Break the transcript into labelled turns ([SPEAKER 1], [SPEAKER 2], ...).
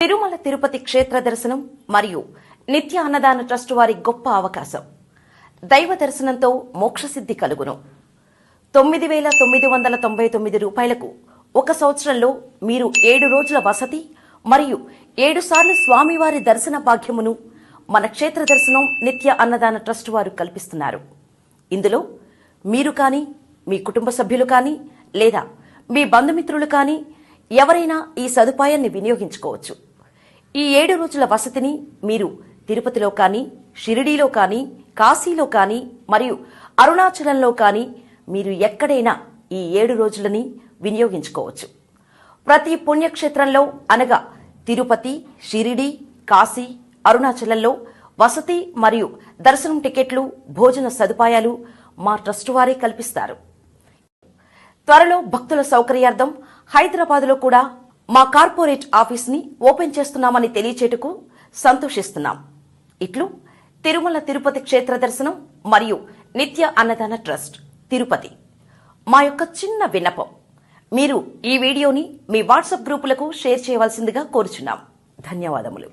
[SPEAKER 1] తిరుమల తిరుపతి క్షేత్ర దర్శనం మరియు నిత్య అన్నదాన ట్రస్ట్ వారి గొప్ప అవకాశం. దైవ దర్శనంతో మోక్షసిద్ధి కలుగును. 9,999 రూపాయలకు ఒక సంవత్సరంలో మీరు 7 రోజుల వసతి మరియు 7 సార్లు స్వామివారి దర్శన భాగ్యమును మన క్షేత్ర దర్శనం నిత్య అన్నదాన ట్రస్ట్ వారు కల్పిస్తున్నారు. ఇందులో మీరు కానీ, మీ కుటుంబ సభ్యులు కానీ, లేదా మీ బంధుమిత్రులు కానీ ఎవరైనా ఈ సదుపాయాన్ని వినియోగించుకోవచ్చు. ఈ 7 రోజుల వసతిని మీరు తిరుపతిలో కానీ, షిరిడీలో కానీ, కాశీలో కానీ మరియు అరుణాచలంలో కానీ మీరు ఎక్కడైనా ఈ 7 రోజులని వినియోగించుకోవచ్చు. ప్రతి పుణ్యక్షేత్రంలో అనగా తిరుపతి, షిరిడి, కాశీ, అరుణాచలంలో వసతి మరియు దర్శనం టికెట్లు, భోజన సదుపాయాలు మా ట్రస్ట్ వారే కల్పిస్తారు. త్వరలో భక్తుల సౌకర్యార్థం హైదరాబాద్లో కూడా మా కార్పొరేట్ ఆఫీస్ని ఓపెన్ చేస్తున్నామని తెలియచేటుకు సంతోషిస్తున్నాం. ఇట్లు తిరుమల తిరుపతి క్షేత్ర దర్శనం మరియు నిత్య అన్నదాన ట్రస్ట్ తిరుపతి. మా యొక్క చిన్న విన్నపం, మీరు ఈ వీడియోని మీ వాట్సాప్ గ్రూపులకు షేర్ చేయవలసిందిగా కోరుచున్నాం. ధన్యవాదములు.